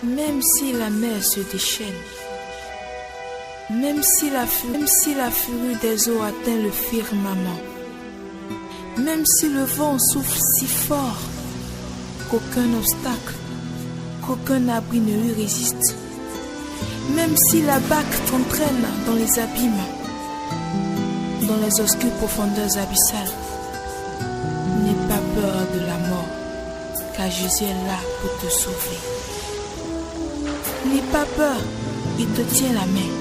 Même si la mer se déchaîne, même si la furie des eaux atteint le firmament, même si le vent souffle si fort qu'aucun obstacle, qu'aucun abri ne lui résiste, même si la barque t'entraîne dans les abîmes, dans les obscures profondeurs abyssales, n'aie pas peur de la mort, car Jésus est là pour te sauver. N'aie pas peur, il te tient la main.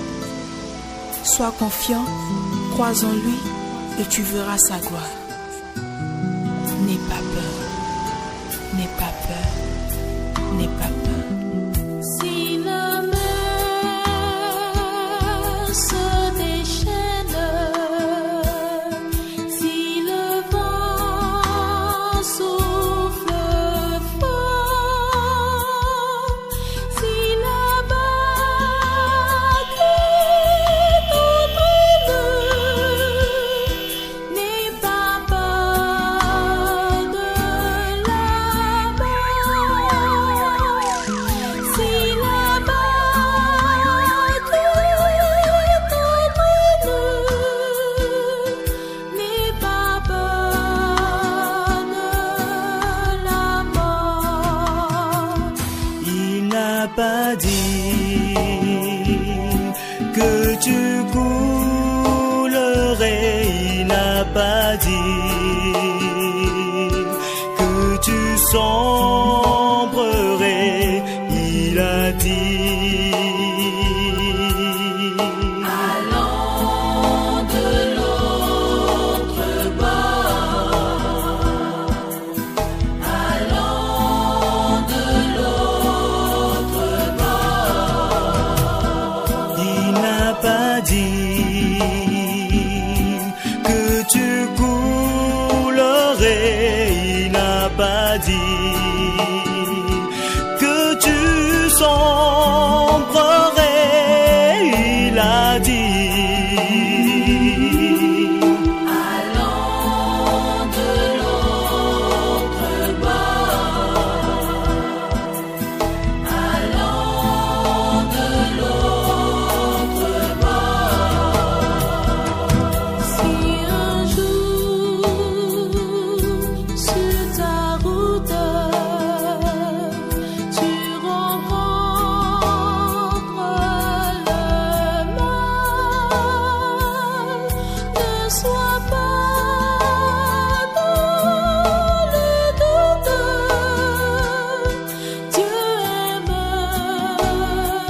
Sois confiant, crois en lui et tu verras sa gloire. N'aie pas peur, n'aie pas peur, n'aie pas peur. Si la mer se déchaîne, si le vent souffle fort, si la barque t'entraîne, n'aie pas peur de la mort. Si la barque t'entraîne, n'aie pas peur de la mort. Il n'a pas dit que tu coulerais, il n'a pas dit que tu sombrerais, il a dit Allons de l'autre bord, allons de l'autre bord. il n'a pas dit que tu coulerais, il n'a pas dit que tu sombrerais, il a dit Allons de l'autre bord, allons de l'autre bord. Si un jour sur ta route tu rencontres le mal, ne sois pas dans le doute. Dieu aime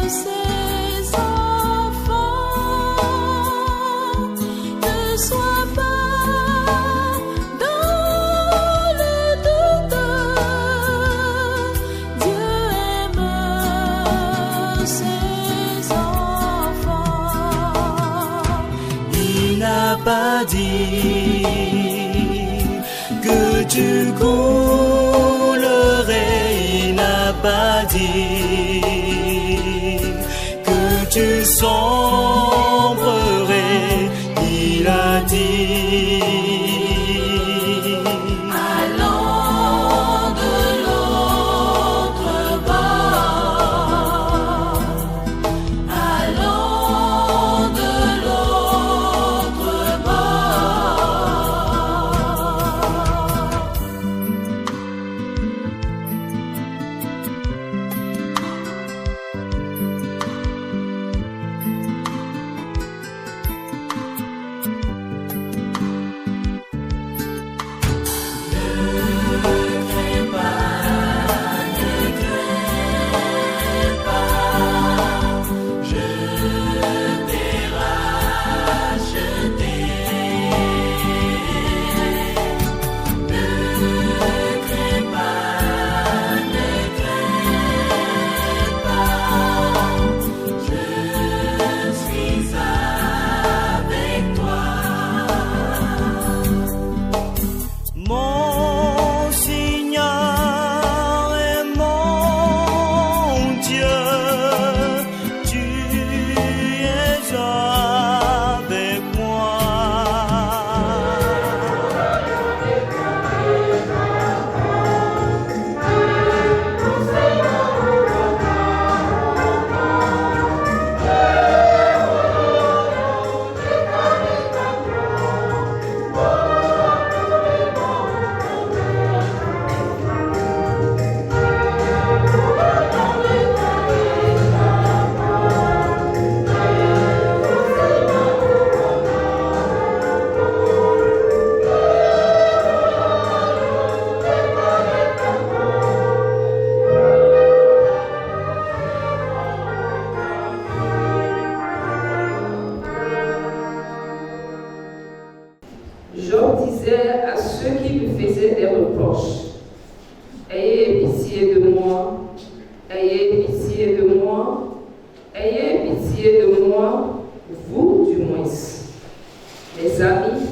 ses enfants. Ne sois pas dans le doute. Dieu aime ses enfants. il n'a pas dit que tu coulerais, il n'a pas dit que tu sombrerais, il a dit Allons de l'autre bord, allons de l'autre bord. faisaient des reproches. Ayez pitié de moi, ayez pitié de moi, ayez pitié de moi, vous du moins. Mes amis,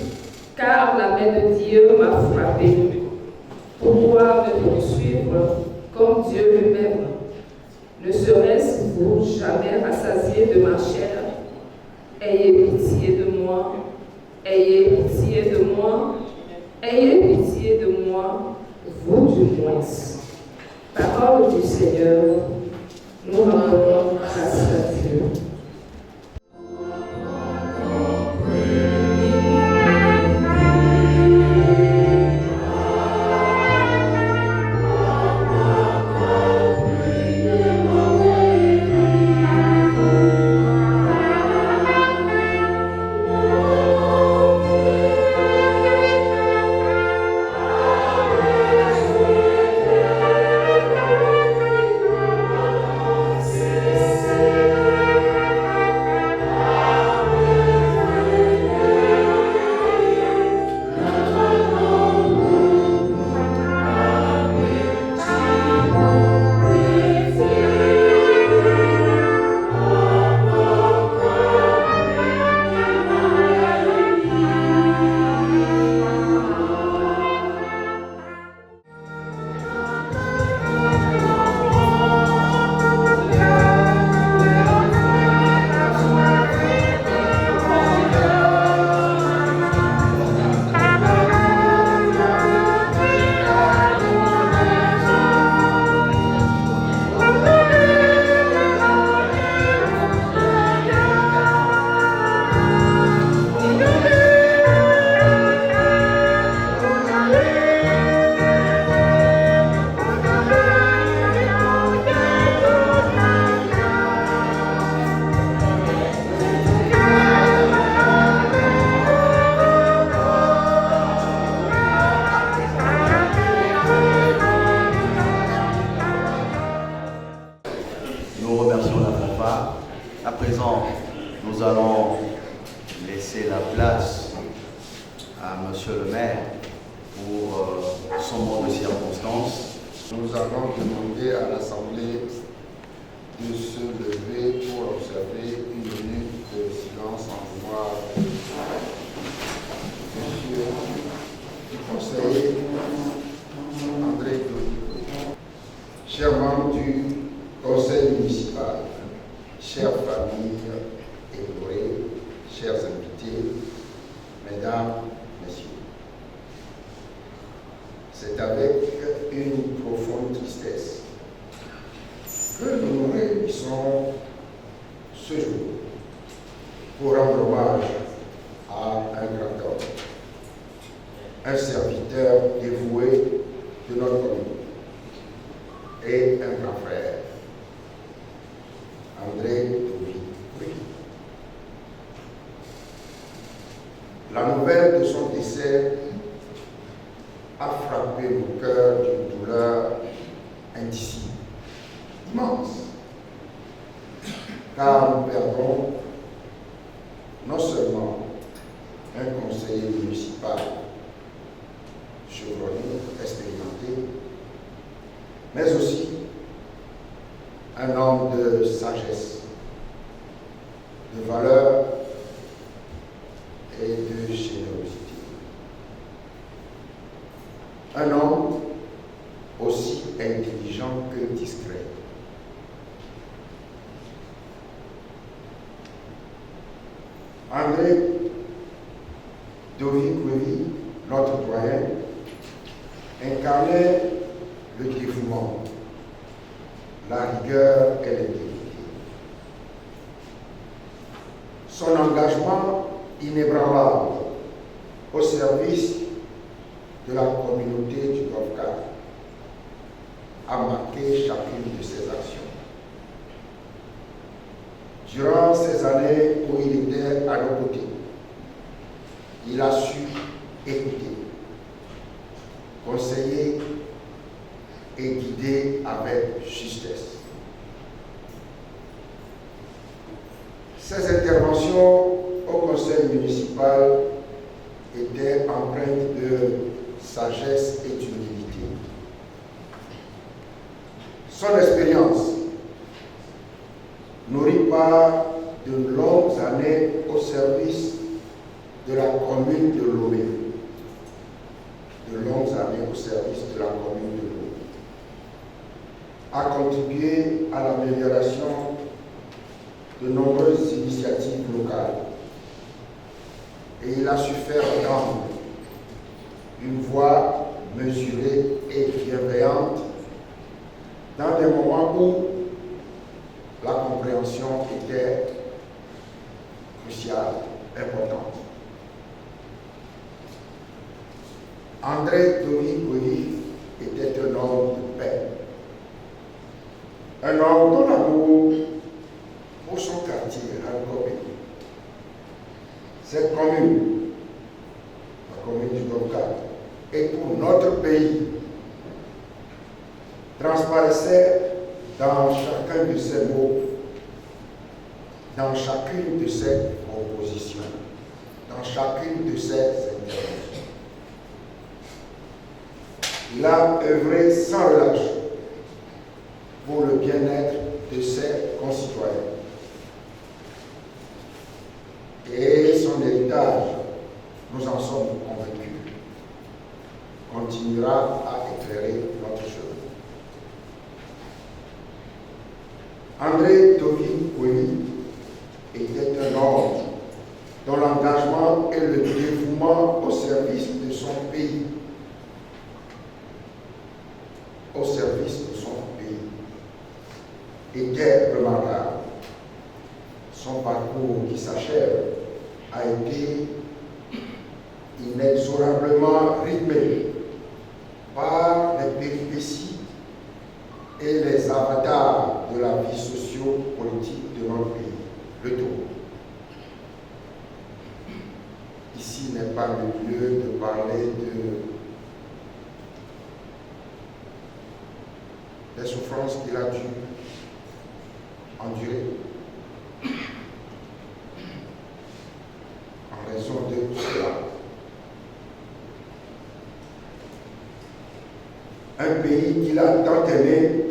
car la main de Dieu m'a frappé. Pourquoi me poursuivre comme Dieu lui-même? Ne serait-ce vous jamais rassasié de ma chair? Ayez pitié de moi, ayez pitié de moi, ayez pitié de moi, vous du moins. Parole du Seigneur, nous rendons grâce à Dieu. Nous remercions la fanfare. À présent, nous allons laisser la place à Monsieur le maire pour son mot de circonstance. Nous allons demander à l'Assemblée de se lever pour observer une minute de silence en mémoire de Monsieur du Conseil André Claude. Chers membres du Conseil municipal, chères familles éplorées, chers invités, mesdames, messieurs, c'est avec une profonde tristesse que nous nous réunissons ce jour pour rendre hommage à un grand homme, un serviteur dévoué de notre commune et un grand frère, André Claude. La nouvelle de son décès a frappé nos cœurs d'une douleur indicible, immense, car nous perdons non seulement un conseiller municipal chevronné, expérimenté, mais aussi un homme de sagesse, de valeur et de générosité. Un homme aussi intelligent que discret. André Dovi-Kweli, notre doyen, incarnait le dévouement, la rigueur et l'intégrité. Son engagement inébranlable au service de la communauté du Golfe a marqué chacune de ses actions. Durant ces années où il était à nos côtés, il a su écouter, conseiller et guider avec justesse. Ses interventions au conseil municipal étaient empreintes de sagesse et d'humilité. Son expérience, nourrie par de longues années au service de la commune de Lomé, a contribué à l'amélioration de nombreuses initiatives locales et il a su faire entendre une voix mesurée et bienveillante dans des moments où la compréhension était cruciale, importante. André Tori était un homme de paix, un homme dont l'amour pour son quartier, cette commune, la commune du Gomka, et pour notre pays, transparaissait dans chacun de ses mots, dans chacune de ses propositions, dans chacune de ses interventions. Il a œuvré sans relâche pour le bien-être de ses concitoyens. Et son héritage, nous en sommes convaincus, continuera à éclairer notre chemin. André Tori était un homme dont l'engagement et le dévouement au service de son pays, était remarquable. Son parcours qui s'achève a été inexorablement rythmé par les péripéties et les avatars de la vie socio-politique de notre pays, le Togo. Ici n'est pas le lieu de parler des souffrances qu'il a dû endurer en raison de cela. Un pays qu'il a tant aimé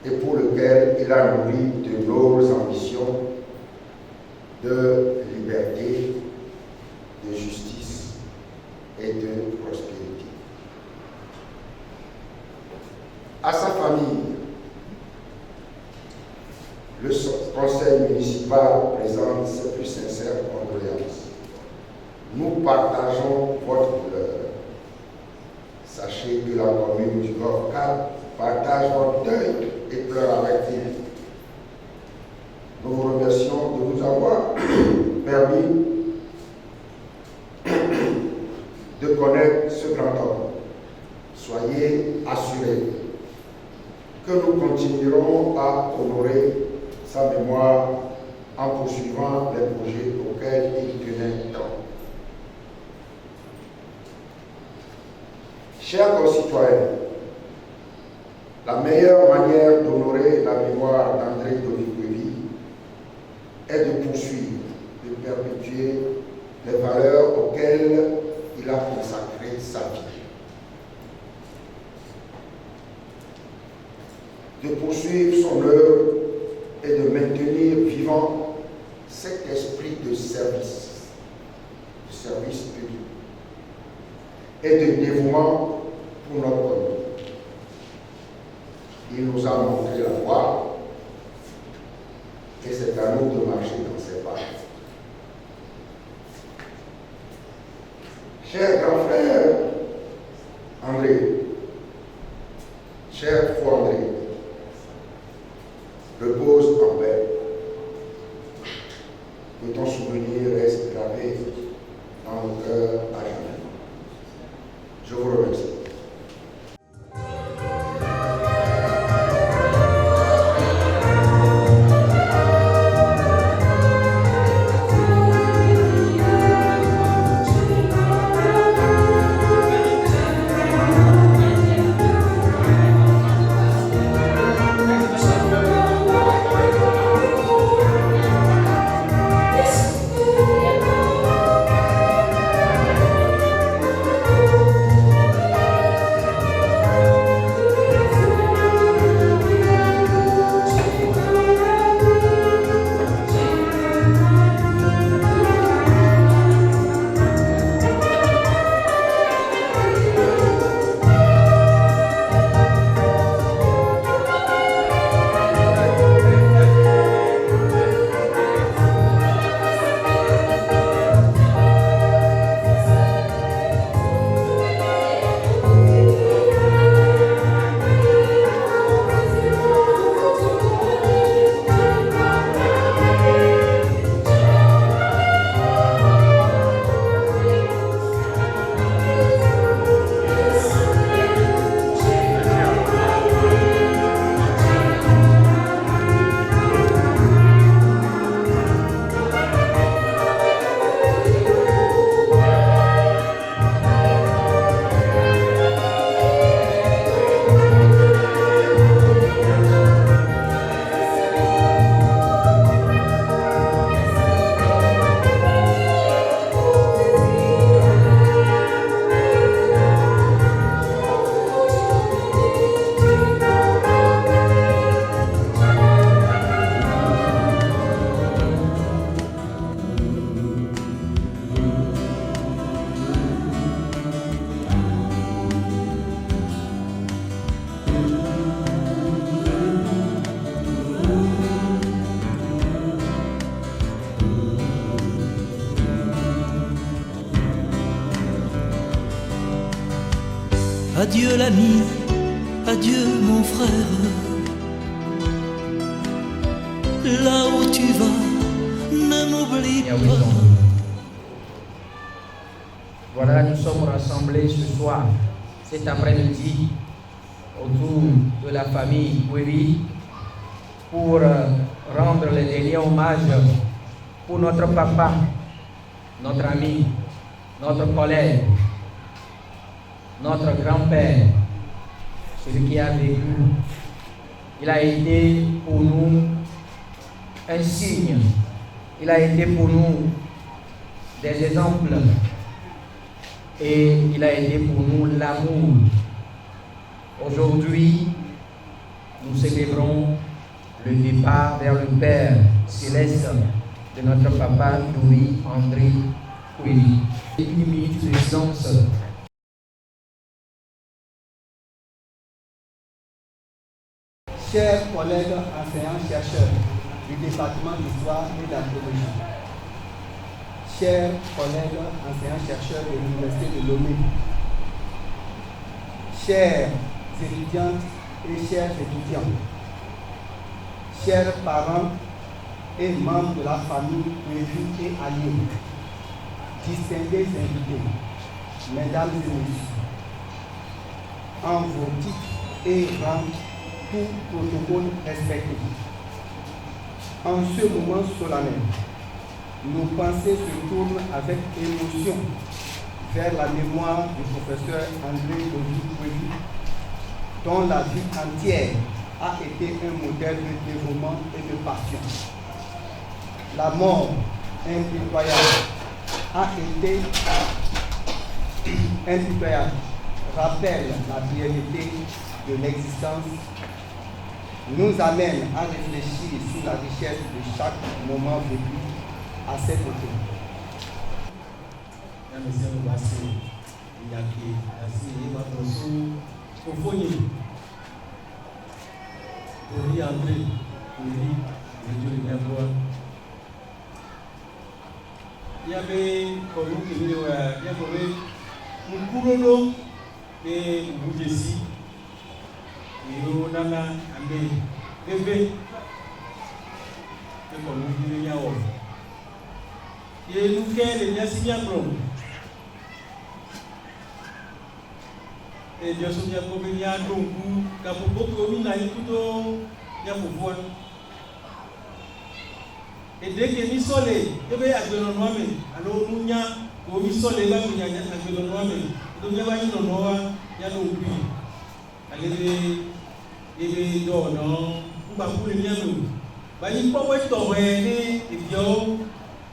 et pour lequel il a nourri de nobles ambitions de liberté, de justice et de prospérité. À sa famille, le conseil municipal présente ses plus sincères condoléances. Nous partageons votre douleur. Sachez que la commune du Golfe 4 partage votre deuil et pleure avec vous. Nous vous remercions de nous avoir permis de connaître ce grand homme. Soyez assurés que nous continuerons à honorer sa mémoire en poursuivant les projets auxquels il tenait tant. Chers concitoyens, la meilleure manière d'honorer la mémoire d'André Tori est de poursuivre, de perpétuer les valeurs auxquelles il a consacré sa vie. De poursuivre son œuvre et de maintenir vivant cet esprit de service public et de dévouement pour notre commune. Il nous a montré la voie et c'est à nous de marcher dans ses pas. Cher grand frère André, cher fou André, repose en paix. Que ton souvenir reste gravé dans nos cœurs à jamais. Je vous remercie. Yes. Adieu l'ami, adieu mon frère. Là où tu vas, ne m'oublie pas. Voilà, nous sommes rassemblés ce soir, cet après-midi, autour de la famille Kouévi pour rendre le dernier hommage pour notre papa, notre ami, notre collègue, notre grand-père, celui qui a vécu. Il a été pour nous un signe, il a été pour nous des exemples et il a été pour nous l'amour. Aujourd'hui, nous célébrons le départ vers le Père céleste de notre papa Louis-André Kouévi. Une minute de silence. Chers collègues enseignants-chercheurs du département d'histoire et d'anthropologie, chers collègues enseignants-chercheurs de l'Université de Lomé, chers étudiantes et chers étudiants, chers parents et membres de la famille Kouévi et alliés, distingués invités, mesdames et messieurs, en vos titres et rangs, tout protocole respecté. En ce moment solennel, nos pensées se tournent avec émotion vers la mémoire du professeur André Kouévi, dont la vie entière a été un modèle de dévouement et de passion. La mort impitoyable rappelle la brièveté de l'existence, nous amène à réfléchir sur la richesse de chaque moment vécu à cet côté. Nana ame bébé que comme nous disons et nous quel est bien et Dieu se bien pour venir donc quand pour commis na tout ya pour voir et dès que mi soleil et bien à de noir mais alors nous nya au mi soleil là nous nya à de noir mais donc ya va y noir ya donc allez et donc non on va pour le bien nous va y pas ouais to ouais et bio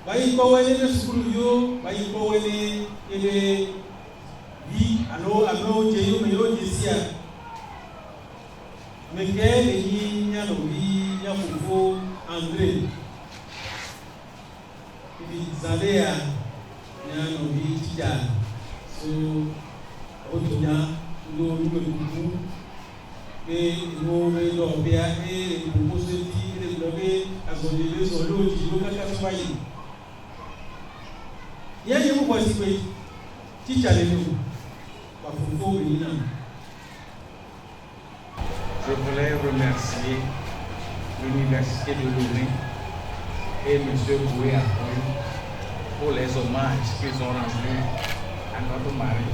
va y pas ouais les school yo va y pas ouais les oui alors j'ai mais yo ici mais quel est y a no oui y a pour André puis Zalea y a no oui tia so otonya nous et nous allons bien et nous poser et développer à son niveau sur l'eau qui nous cache travailler. Il y a des gens qui challengent par faux venir. Je voulais remercier l'Université de Lomé et M. Koué pour les hommages qu'ils ont rendus à notre mari,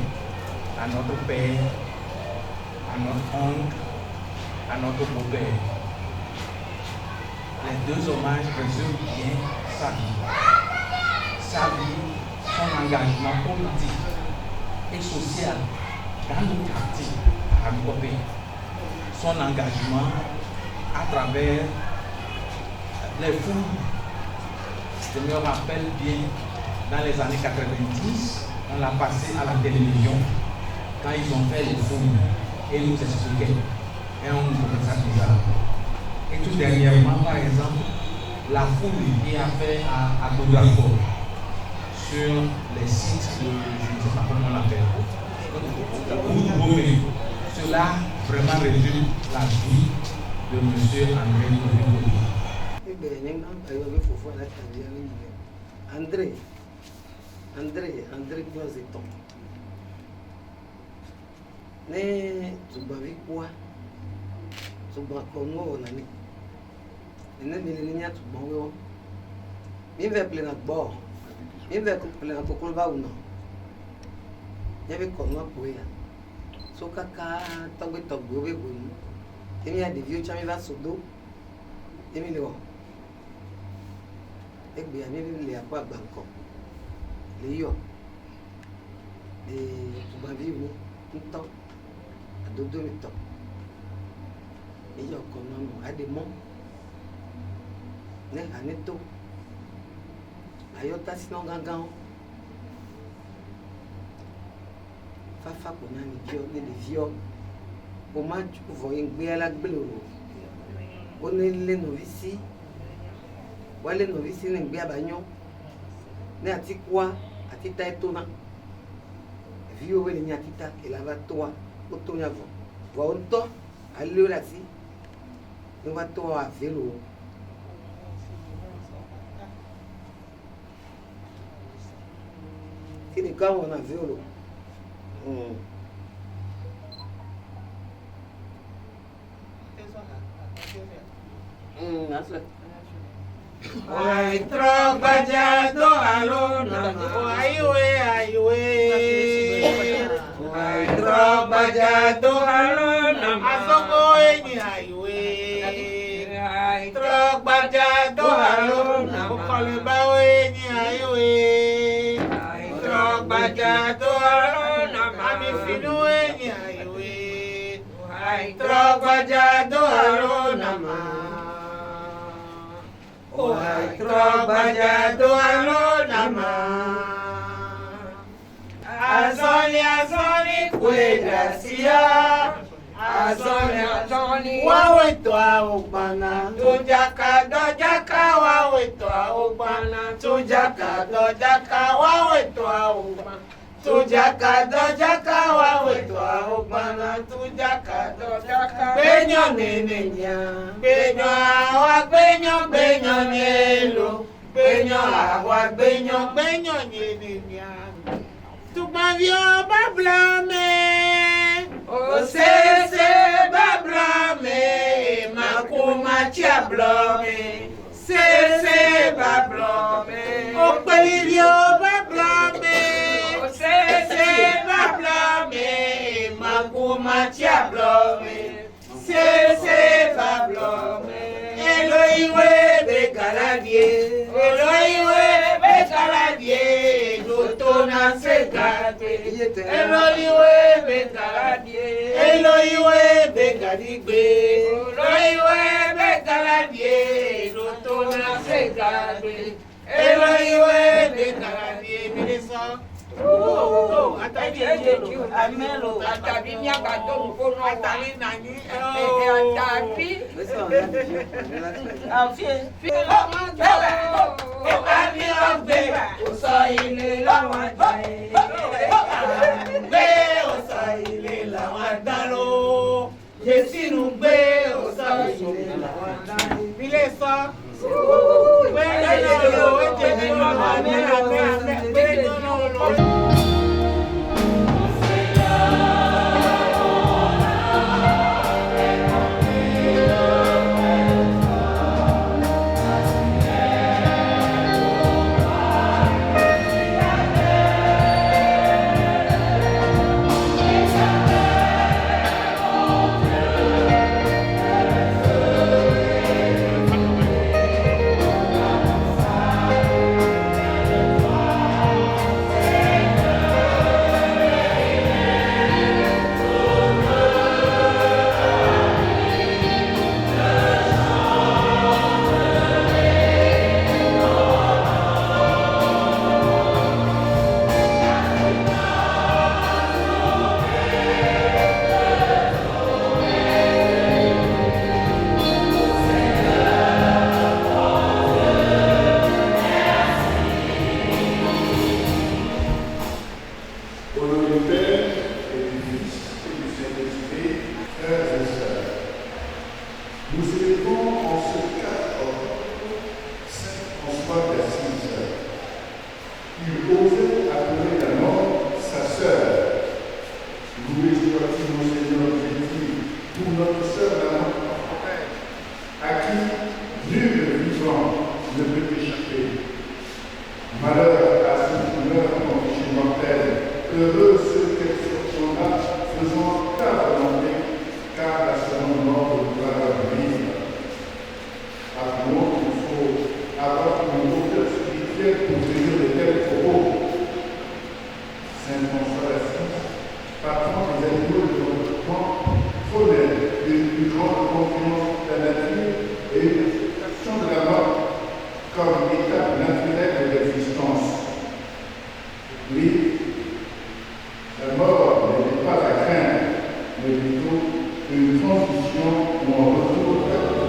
à notre père, à notre oncle, à notre beau-père. Les deux hommages résument bien sa vie, son engagement politique et social dans le quartier à Agopé, son engagement à travers les fouilles. Je me rappelle bien, dans les années 90, on l'a passé à la télévision quand ils ont fait les fouilles et nous expliquaient. Et on nous trouvait ça bizarre. Et tout dernièrement, par exemple, la fouille qui a fait à Godrafort sur les sites de, je ne sais pas comment on l'appelle, cela vraiment résume la vie de M. André Kouévi. André, ne tubavi kwa tuba kono na ni ne ni nya tuba wo mi ve plena gbo mi ve plena kokolo ba uno ya be kono po ya so kaka togbe togbe obe bo ni emi ya de vieux chami va sodo emi le egbe ami le apa agbanko le yo tubavi ni nto adodo mi to eyo kono mo ade mo ne aneto ayota sino gangan fafa ko na ni bio ne de vio o ma ju vo ngbe ala gbelo o ne le novisi wale novisi ne ngbe abanyo ne ati kwa ati ta etona vio we ni ati ta elava toa o to nya vo onto allo la si ne va to a velo kini kawo na velo that's it. Oi trobajado alona, aiwe. Oi trobajado alona, asoko eni aiwe. Oi trobajado alona, okole bawe eni aiwe. Oi trobajado alona, mami finu eni aiwe. Oi trobajado alona ma. Oi trobajado alona ma. Azoni kwedasia. Azoni wawe toa ubana. Dojaka wawe toa ubana. Dojaka wawe toa ubana. Dojaka wawe toa ubana. Benyo nenenya. Benyo awa benyo nelo. Benyo awa benyo nenenya. Tubavio bablame. Osese bablame. Makuma chia blame. Sese bablame. Opelivio bablame. Osese bablame. Makuma chia blame. Sese bablame. Eloiwe begaladie. Eloiwe begaladie. Dotona segate. Eloiwe begaladie. Eloiwe begadigbe. Eloiwe begaladie. Dotona segate. Eloiwe begaladie. Minister. Oh, atabi amelo, atabi mi agbado nko no atali nani. Atabi. Afie. O ani ogbe, o so ile lawon je. Gbe o so ile lawon dalo. Jesinu gbe o so ile lawon dalo. Bile so. Gbe lo o je ni lo ma ni ame gbe lo. et une acceptation de la mort comme étape naturelle de l'existence. Oui, la mort n'est pas à craindre, mais plutôt une transition ou un retour à la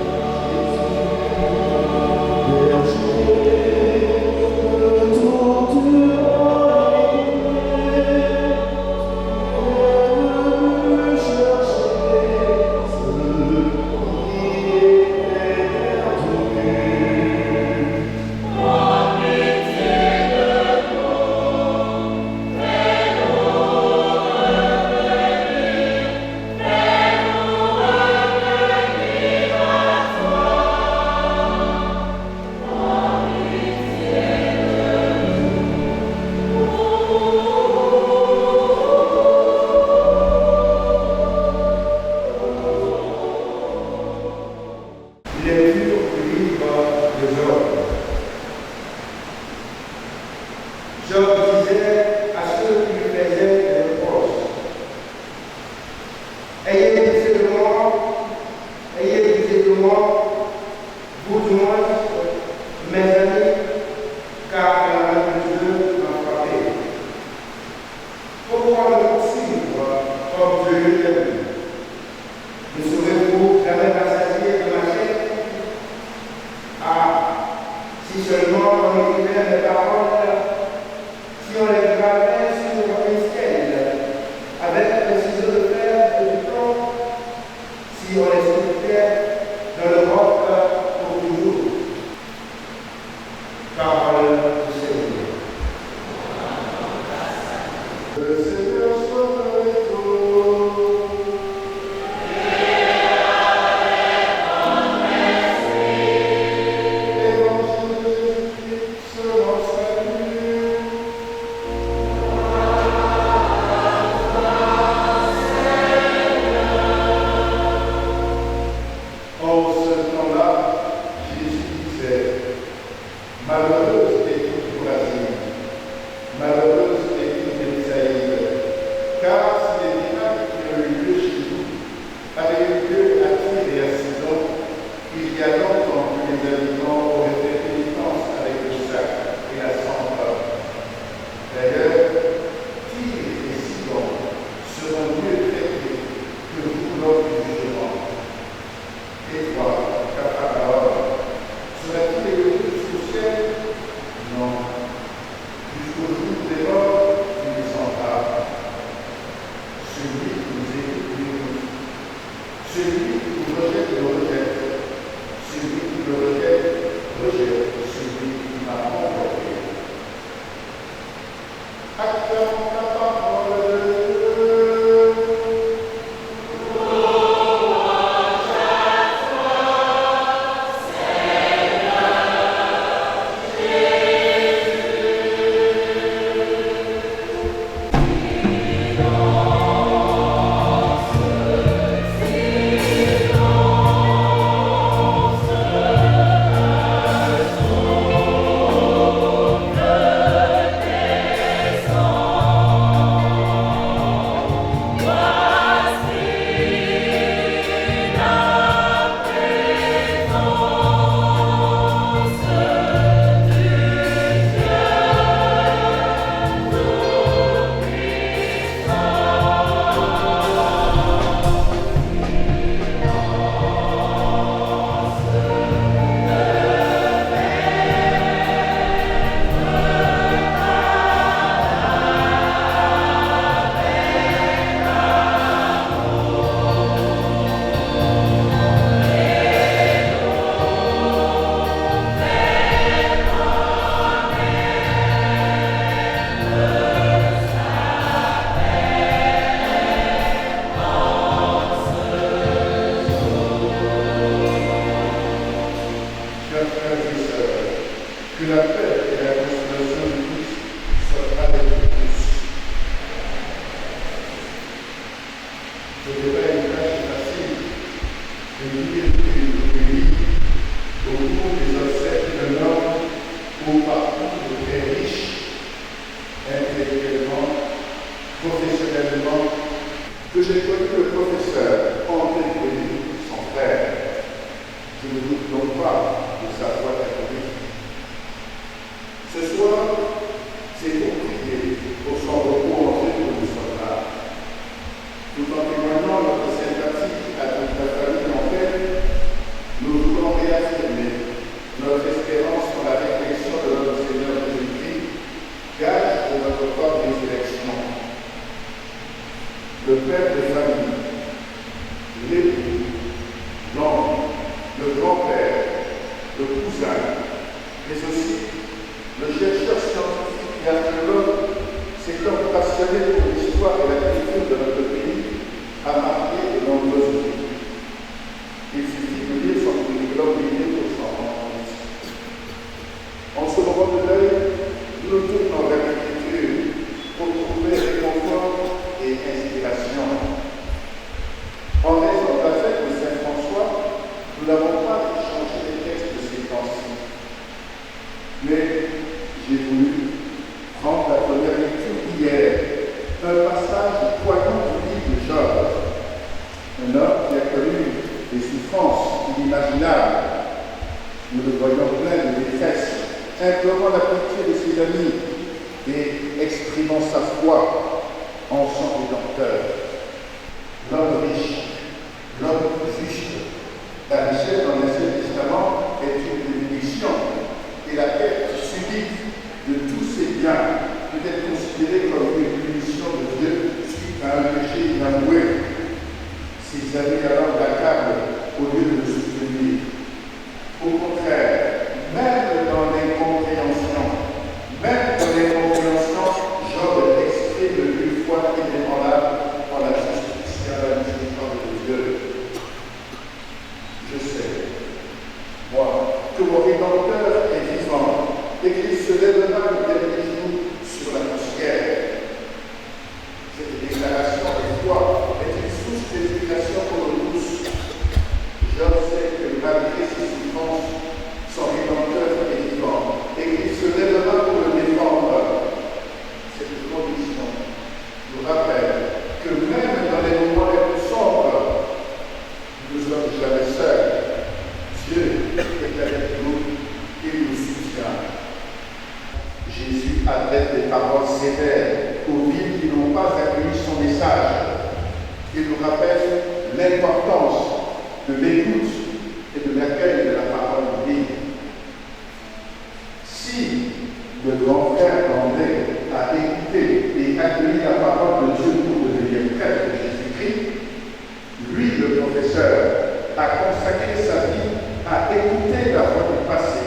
que j'ai connu le professeur André Coelho, son frère. Je ne doute l'époux, l'oncle, le grand-père, le cousin, mais aussi le chercheur scientifique et archéologue, cet homme passionné pour l'histoire et la culture de notre pays, a marqué de nombreuses vies. Il suffit de lire son curriculum vitae pour s'en rendre compte. En ce moment de deuil, nous nous tournons vers l'écriture pour trouver réconfort et inspiration. En raison de la fête de Saint François, nous n'avons pas changé les textes de ces temps-ci. Mais j'ai voulu prendre la première lecture hier, un passage poignant du livre de Job, un homme qui a connu des souffrances inimaginables. Nous le voyons plein de détresse, implorant la pitié de ses amis et exprimant sa foi en son Rédempteur. L'homme riche, l'homme juste. La richesse dans l'Ancien Testament est une bénédiction et la perte subite de tous ces biens peut être considérée comme une punition de Dieu suite à un péché inavoué. Ses amis alors l'accablent au lieu de le soutenir. Au contraire, même dans l'incompréhension, Job exprime une foi inébranlable en la justice et la miséricorde de Dieu. Je sais, moi, que mon Rédempteur est vivant et qu'il se lèvera le dernier jour sur la poussière. Cette déclaration de foi est une source d'inspiration pour nous tous. Job sait que malgré ses souffrances, son Rédempteur est vivant et qu'il se lèvera pour le défendre. Cette condition nous rappelle que même dans les moments les plus sombres, nous ne sommes jamais seuls. Dieu est avec nous et nous soutient. Jésus adresse des paroles sévères aux villes qui n'ont pas accueilli son message. Il nous rappelle l'importance de l'écoute et de l'accueil de la parole divine. Si le grand frère André a écouté et accueilli la parole de Dieu pour devenir prêtre de Jésus-Christ, lui, le professeur, a consacré sa vie à écouter la voix du passé,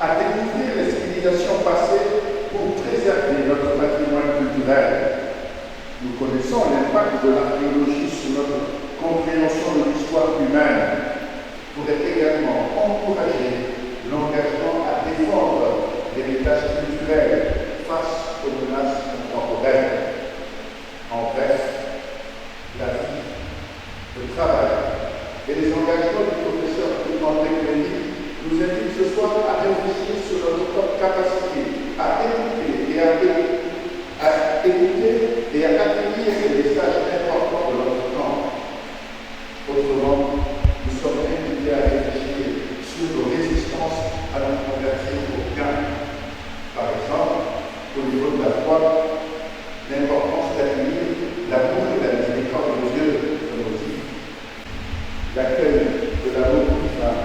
à découvrir les civilisations passées pour préserver notre patrimoine culturel. Nous connaissons l'impact de l'archéologie sur notre compréhension de l'histoire humaine, pourrait également encourager l'engagement à défendre l'héritage culturel face aux menaces contemporaines. En bref, la vie, le travail et les engagements du professeur André Cléry nous invitent ce soir à réfléchir sur notre propre capacité à écouter et à accueillir les messages importants de notre temps. Autrement, nous sommes invités à réfléchir sur nos résistances à nous convertir au bien. Par exemple, au niveau de la foi, l'importance d'accueillir l'amour et la miséricorde de Dieu dans nos vies. L'accueil de l'amour divin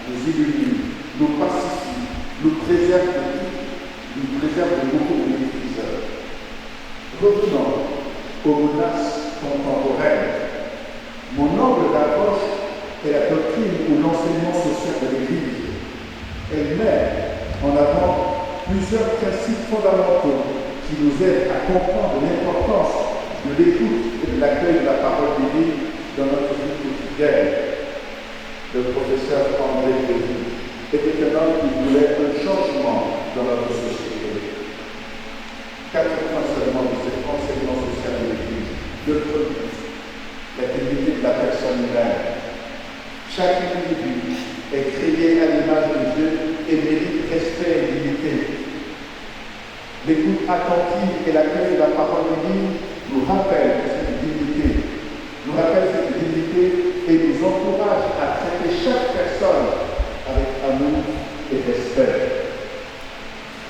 nous illumine, nous pacifie, nous préserve de beaucoup de méprises. Revenons aux menaces contemporaines. Mon angle d'approche est la doctrine ou l'enseignement social de l'Église. Elle met en avant plusieurs principes fondamentaux qui nous aident à comprendre l'importance de l'écoute et de l'accueil de la parole divine dans notre vie quotidienne. Le professeur André Cléry était un homme qui voulait un changement dans notre société. 4 points seulement de cet enseignement social de l'Église. Le premier, la dignité de la personne humaine. Chaque individu est créé à l'image de Dieu et mérite respect et dignité. L'écoute attentive et l'accueil de la parole divine nous rappellent cette dignité, et nous encourage à traiter chaque personne avec amour et respect.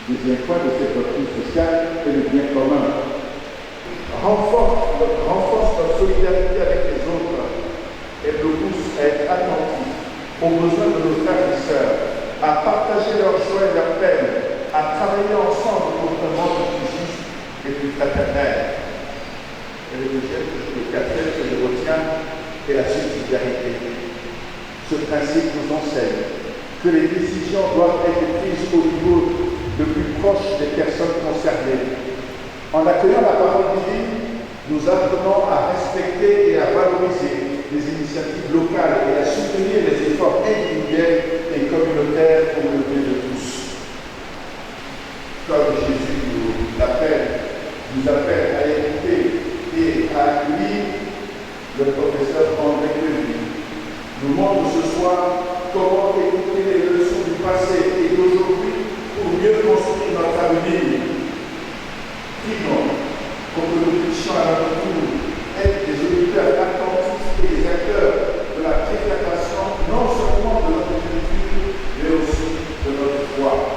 Deuxième point de cette doctrine sociale est le bien commun. Renforce notre solidarité avec les autres et nous pousse à être attentifs aux besoins de nos frères et sœurs, à partager leurs joies et leurs peines, à travailler ensemble pour un monde plus juste et plus fraternel. Et le quatrième que je retiens est la subsidiarité. principe nous enseigne que les décisions doivent être prises au niveau le plus proche des personnes concernées. En accueillant la parole divine, nous apprenons à respecter et à valoriser les initiatives locales et à soutenir les efforts individuels et communautaires pour le bien de tous. Comme Jésus nous appelle à écouter et à accueillir, le professeur André Cuevilly nous montre ce soir comment écouter les leçons du passé et d'aujourd'hui pour mieux construire notre avenir. Prions pour que nous puissions à notre tour être des auditeurs attentifs et des acteurs de la préservation non seulement de notre culture, mais aussi de notre foi.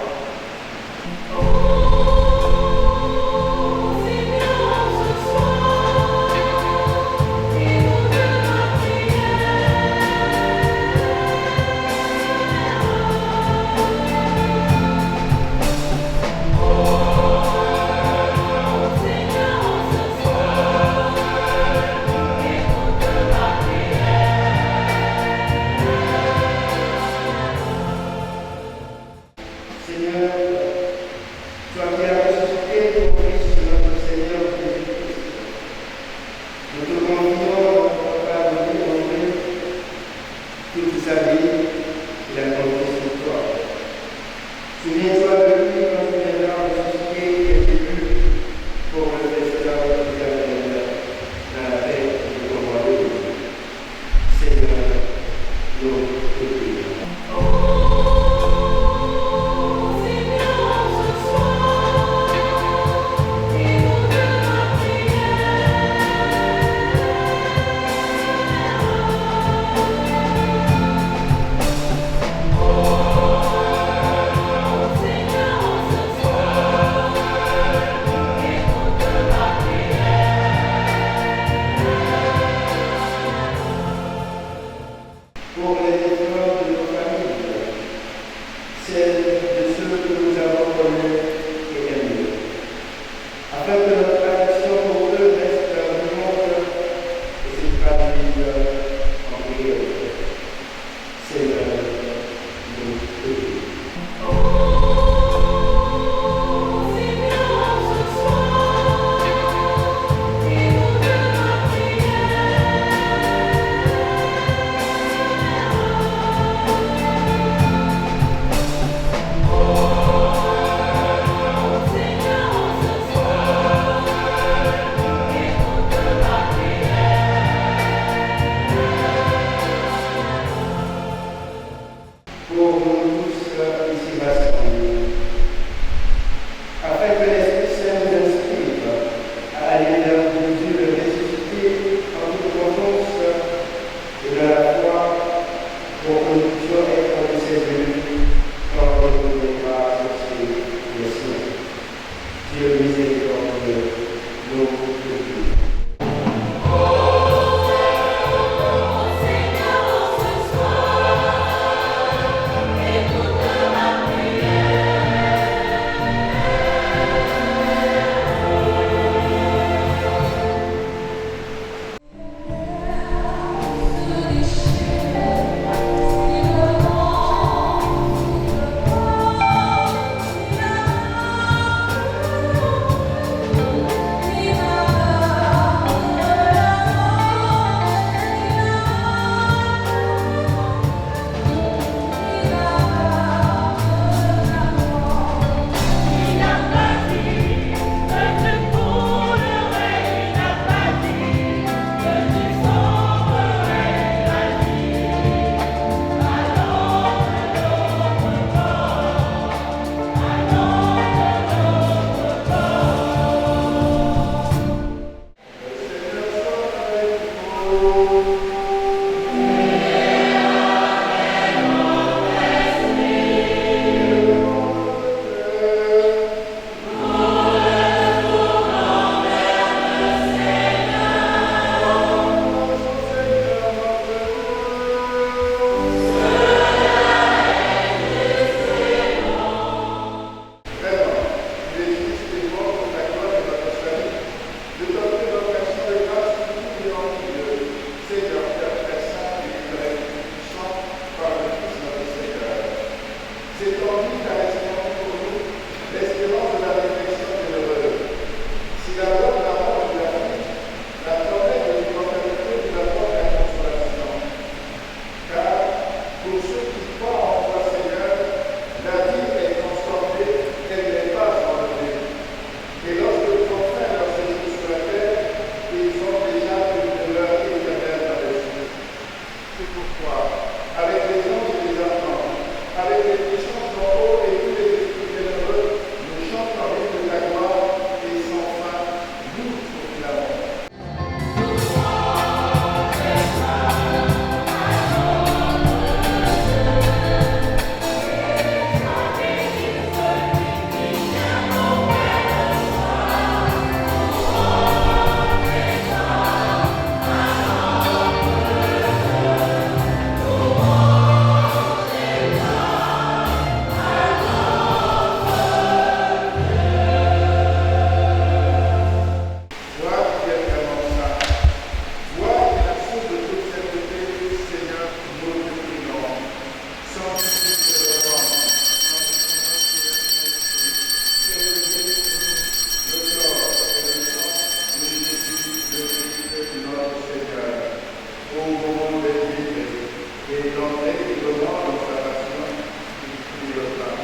l'entrée et donnant l'observation et le plat,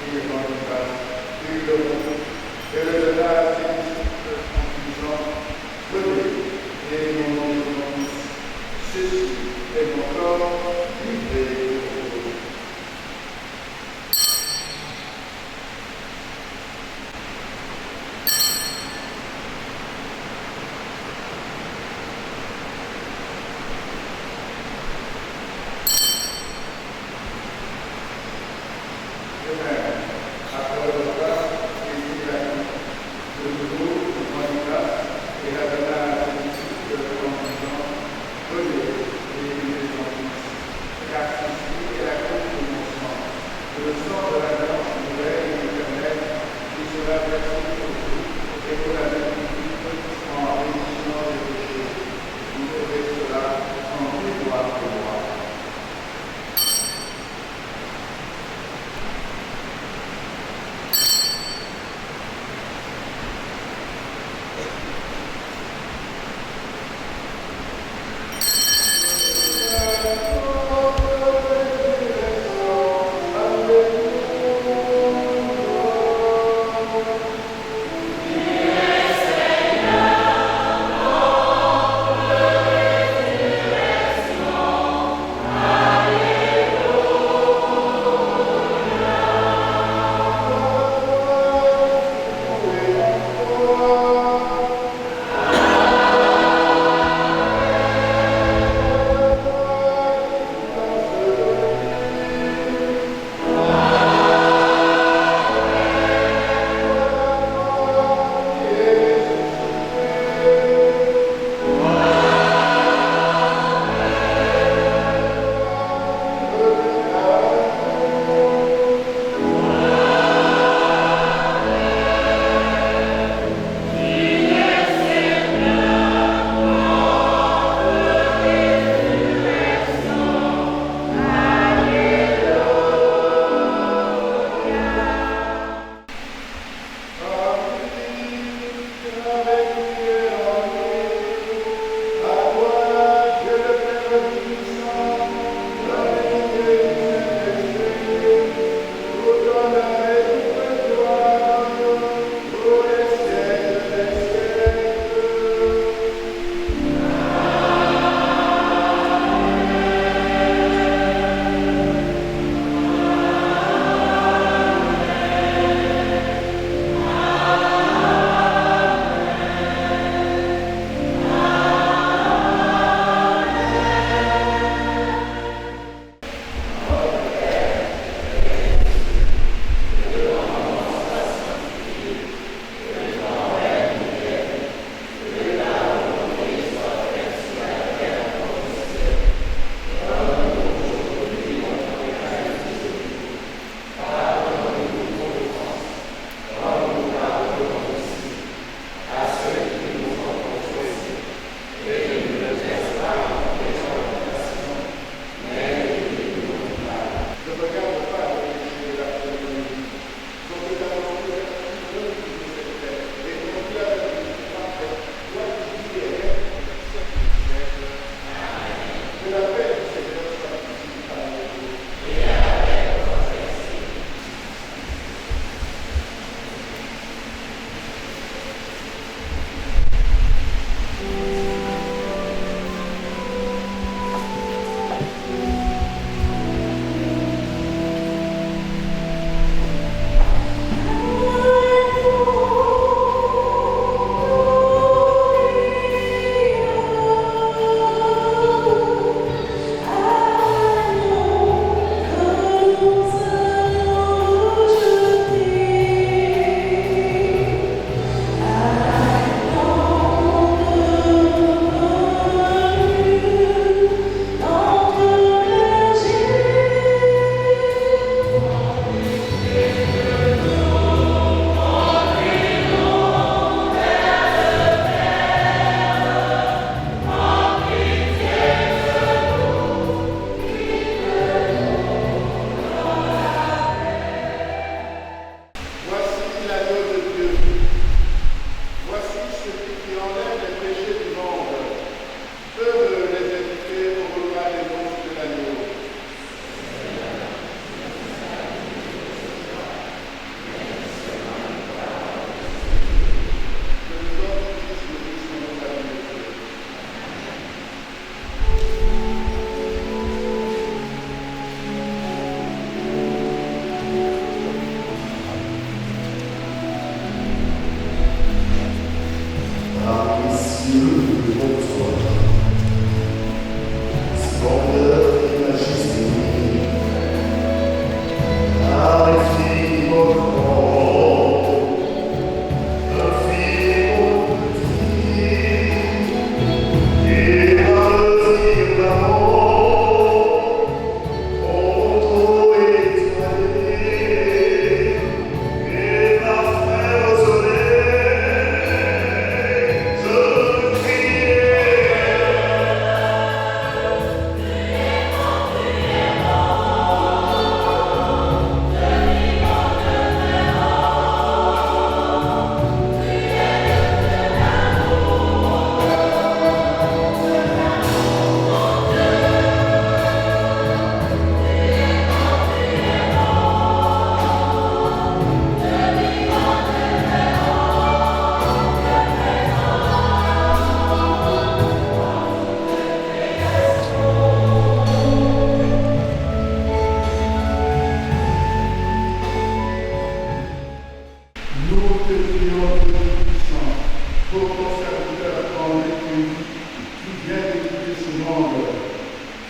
et le candidat, et le monde, et le donna à ses disciples en disant, venez, et mon nom de tous, ceci est mon corps livré pour vous.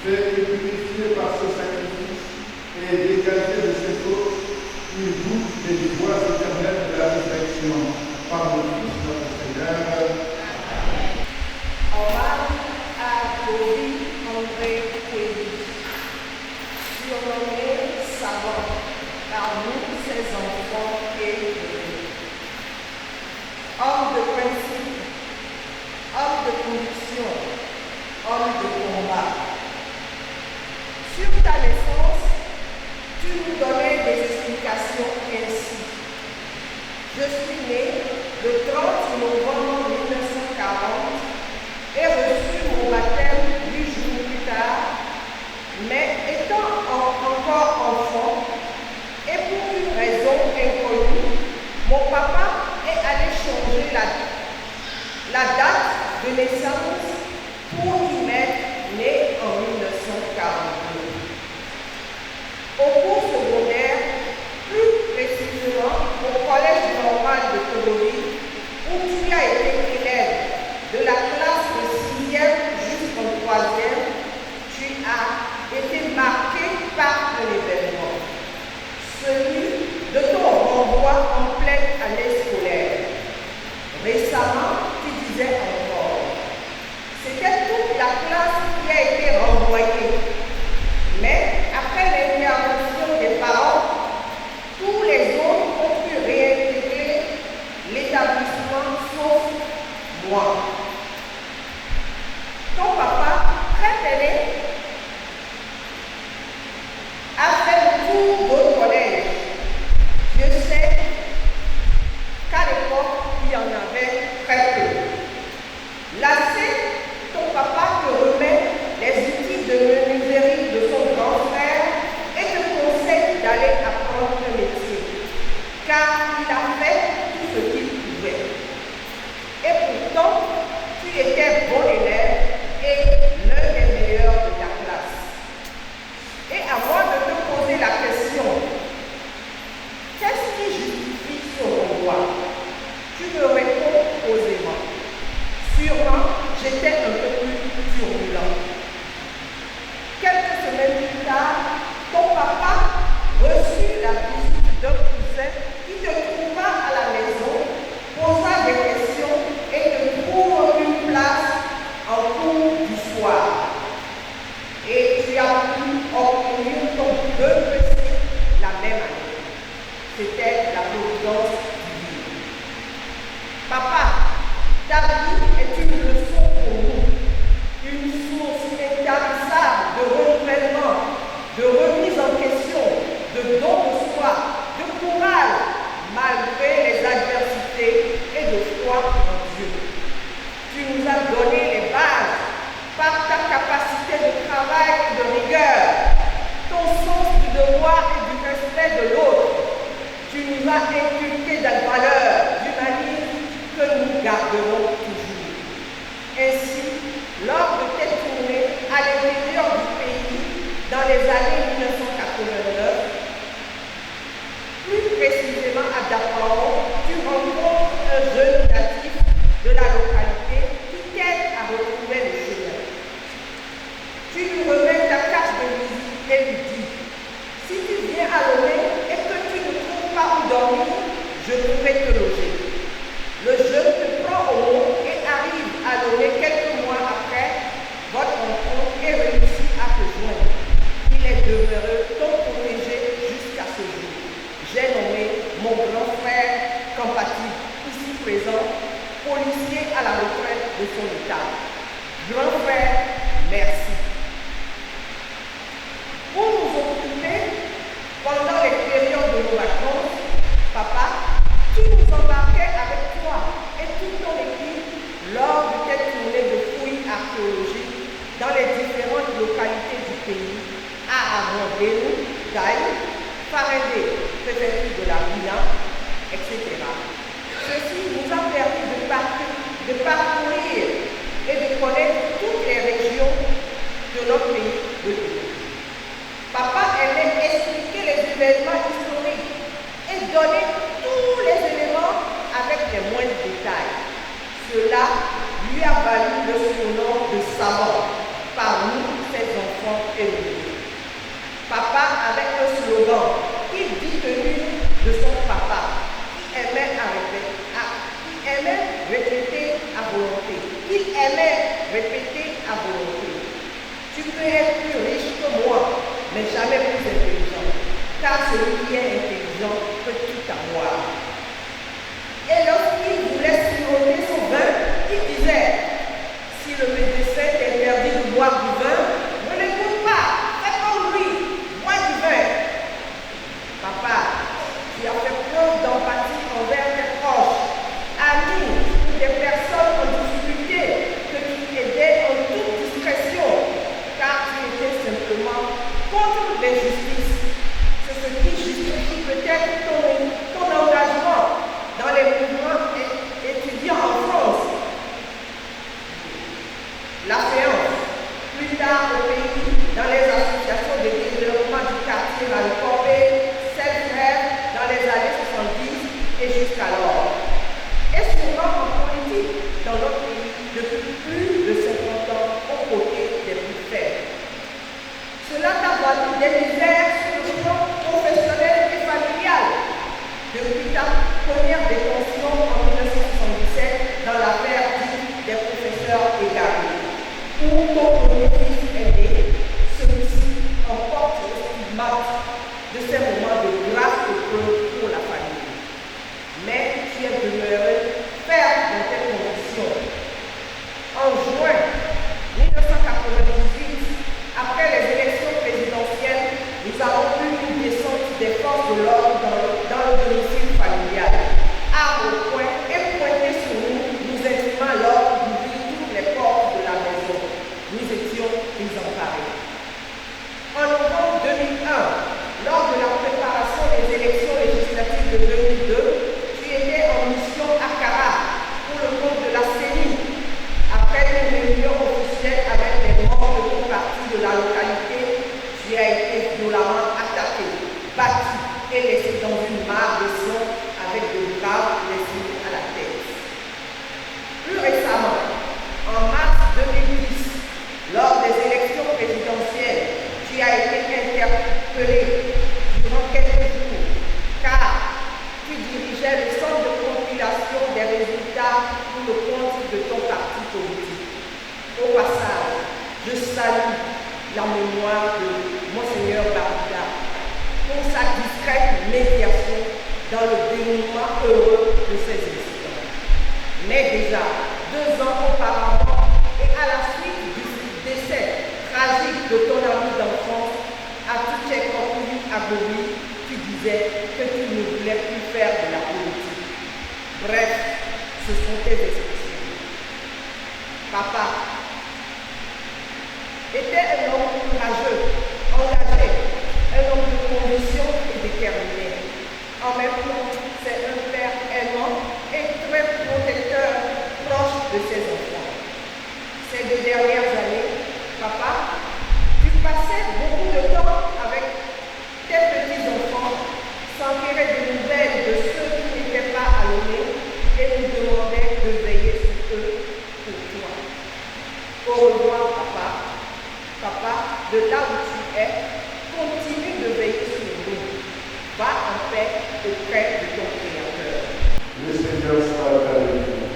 fait que purifié par ce sacrifice et dégagé de cette eau, il goûte les joies éternelles de la résurrection par le Fils de notre Seigneur. Hommage à Bobby André Kelly, surnommé Savant par nous, ses enfants et aînés. Homme de principe, homme de conviction, homme de combat. Sur ta naissance, tu nous donnais des explications ainsi. Je suis né le 30 novembre 1940 et reçu mon baptême 8 jours plus tard, mais étant encore enfant et pour une raison inconnue, mon papa est allé changer la date de naissance pour y mettre né en 1942. Au cours secondaire, plus précisément au collège normal de Togoli, où tu as été élève de la classe de 6e jusqu'en 3e, tu as été marqué par un événement, celui de ton renvoi en pleine année scolaire. Récemment, tu disais encore, c'était toute la classe qui a été renvoyée. Mais après l'intervention des parents, tous les autres ont pu réintégrer l'établissement sauf moi. Ton papa, très aîné, a fait le tour d'autres collèges. Je sais qu'à l'époque, il y en avait très peu. Lassé, ton papa te remet les outils de menuiserie de son grand frère et te conseille d'aller apprendre le métier, car il a fait tout ce qu'il pouvait. Et pourtant, tu étais bon élève et l'un des meilleurs de ta classe. Et avant de te poser la question, qu'est-ce qui justifie ce renvoi? Tu me réponds posément. Sûrement, j'étais un peu plus turbulent. Quelques semaines plus tard, ton papa reçut la visite d'un cousin qui te trouva à la maison, posa des questions et te trouva une place en cours du soir. Et tu as pu obtenir ton BEPC la même année. C'était la providence divine. Papa, ta vie est une leçon pour nous, une source intarissable de renouvellement, de remise en question, de don de soi, de courage, malgré les adversités et de foi en Dieu. Tu nous as donné les bases par ta capacité de travail et de rigueur, ton sens du devoir et du respect de l'autre. Tu nous as inculqué des valeurs d'humanisme que nous garderons toujours. Ainsi, lors de tes tournées à l'intérieur du pays dans les années 1989, plus précisément à Dakar, tu rencontres un jeune natif de la localité qui t'aide à retrouver le chemin. Tu lui remets ta carte de visite et lui dis, si tu viens à Lomé et que tu ne trouves pas où dormir, je pourrai te loger. Le jeune te prend au mot et arrive à Lomé quelques mois après votre rencontre et réussit à te joindre. Il est demeuré ton protégé jusqu'à ce jour. J'ai nommé mon grand frère Campati, ici présent, policier à la retraite de son état. Grand frère, merci. Pour nous occuper pendant les périodes de nos vacances, papa, tu nous embarquais avec toi et toute ton équipe lors de tes tournées de fouilles archéologiques dans les différentes localités du pays, à Amandénou, Gaï, Farendé, préfecture de la Guinée, etc. Ceci nous a permis de parcourir et de connaître toutes les régions de notre pays de l'Union. Papa aimait expliquer les événements historiques et donner tous les éléments avec les moindres détails. Cela lui a valu le surnom de savant par nous, ses enfants plus riche que moi, mais jamais plus intelligent. Car celui qui est intelligent peut tout avoir. Et lorsqu'il voulait siroter son vin, il disait, si le médecin t'interdit de boire du vin, ne l'écoute pas, fais comme lui, bois du vin. Papa, tu as fait preuve d'empathie envers tes proches, amis ou des personnes en difficulté que tu aidais en toute discrétion, car tu étais simplement contre l'injustice. C'est ce qui justifie peut-être ton engagement dans les mouvements étudiants en France. La séance, plus tard au pays, dans les associations de développement du quartier Marie-Corbet, Self-Help dans les années 70 et jusqu'alors. Et souvent en politique dans notre pays depuis plus de 50 ans aux côtés des plus faibles. Cela t'a valu des misères sur le plan professionnel et familial. Depuis ta première détention en 1977 dans l'affaire dite des professeurs égarés, où ton premier fils est né, celui-ci emporte le stigmate de ces moments de grâce épreuve pour la famille. Mais tu es demeuré ferme dans tes convictions. En juin 1998, après les élections présidentielles, nous avons eu une descente des forces de l'ordre dans le domicile familial. Armes au poing et pointés sur nous, nous intimant l'ordre d'ouvrir toutes les portes de la maison. Nous étions désemparés. En novembre 2001, lors de la préparation des élections législatives de 2002, tu étais en mission à Cara pour le compte de la CENI. Après une réunion officielle avec les membres de ton parti de la localité, tu as été violemment attaqué, battu et laissé dans une mare de sang avec de graves blessures à la tête. Plus récemment, en mars 2010, lors des élections présidentielles, tu as été interpellé durant quelques jours, car tu dirigeais le centre de compilation des résultats pour le compte de ton parti politique. Au passage, je salue la mémoire de Monseigneur Babouda pour sa discrète médiation dans le dénouement heureux de ces incidents. Mais déjà, 2 ans auparavant, et à la suite du décès tragique de ton ami d'enfance, Atuche Kokouli Agbobi, tu disais que tu ne voulais plus faire de la politique. Bref, ce sont tes expressions. Papa était un homme courageux, engagé, un homme de conviction et déterminé. En même temps, c'est un père aimant et très protecteur, proche de ses enfants. Ces 2 dernières années, papa, tu passais beaucoup de temps avec tes petits-enfants, s'enquérer de nouvelles de ceux qui n'étaient pas allumés et nous demandaient de veiller sur eux pour toi. Au revoir, papa. Papa, de là où tu es, continue de veiller sur nous. Va en paix auprès de ton Créateur. Le Seigneur soit avec vous.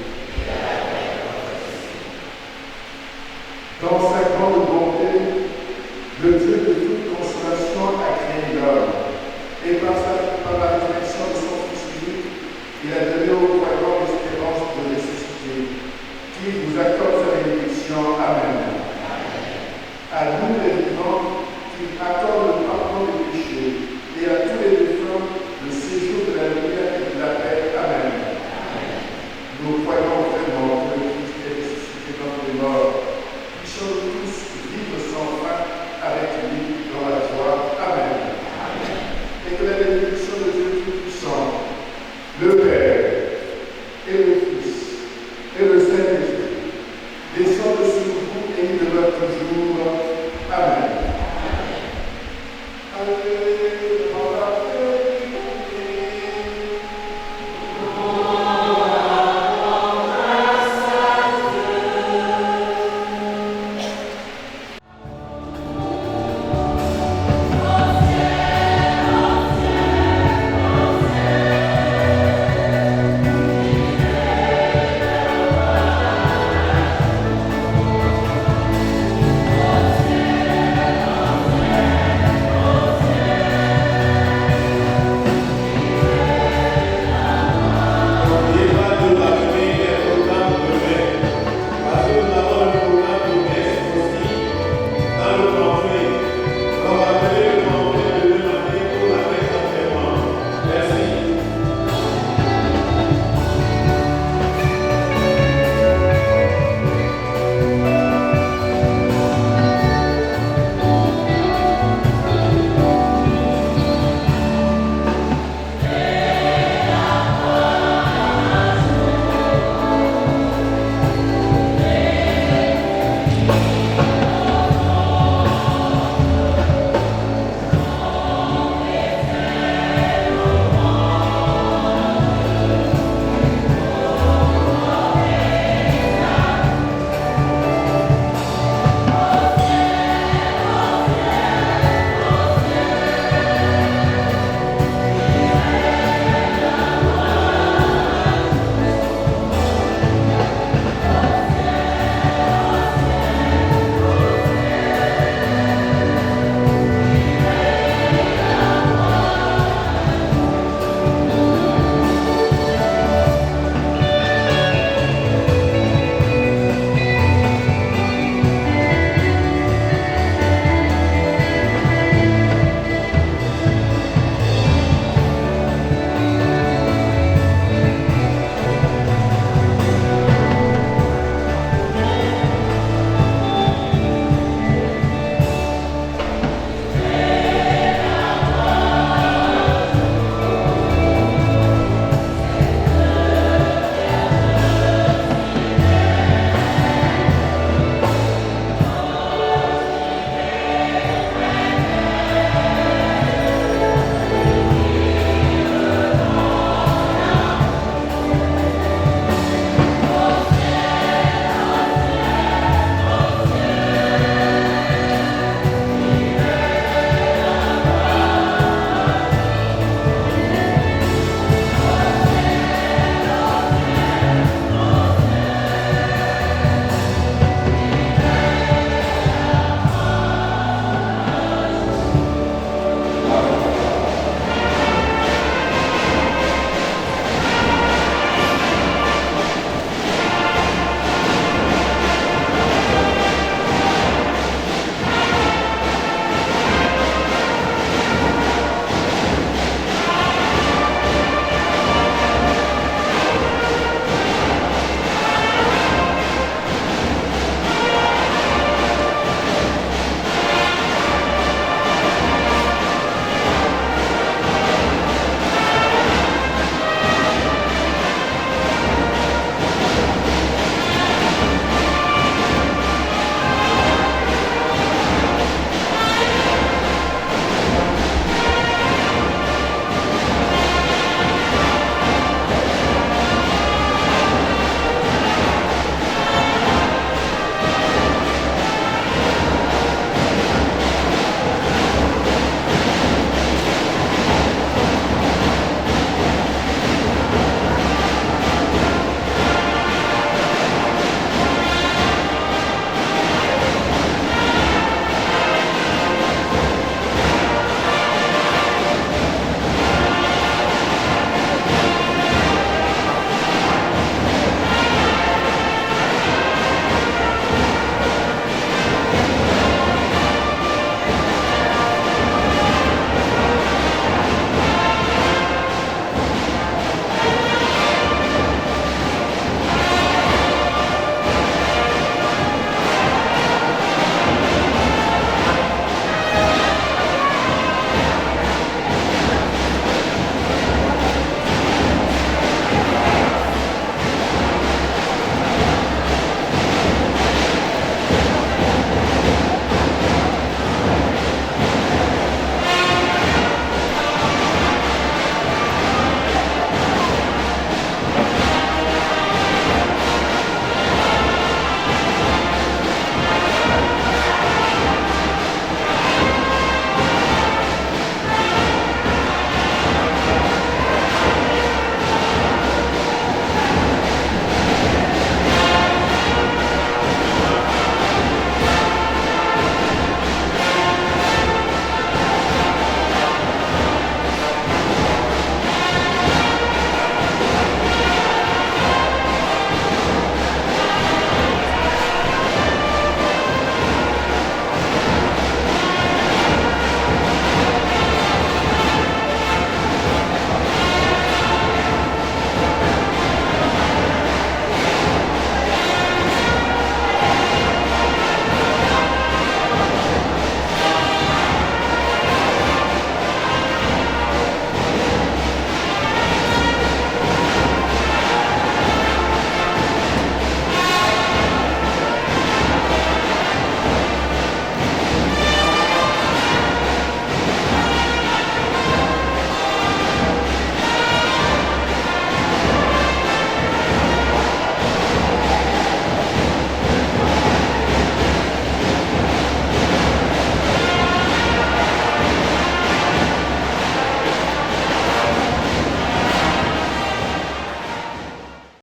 Dans sa grande bonté, le Dieu de toute consolation a créé l'homme, et par la résurrection de son Fils unique, il a donné aux croyants l'espérance de ressusciter, qui vous accorde sa bénédiction. Amen. À nous les vivants, qu'il accorde le pardon des péchés, et à tous les défunts le séjour de la lumière et de la paix. Amen. Nous croyons vraiment que le Christ est ressuscité d'entre les morts. Puissions tous vivre sans fin avec lui dans la joie. Amen. Et que la bénédiction de Dieu Tout-Puissant, le Père et le Fils et le Saint-Esprit descendent sur vous et il demeure toujours. Amen. Amen.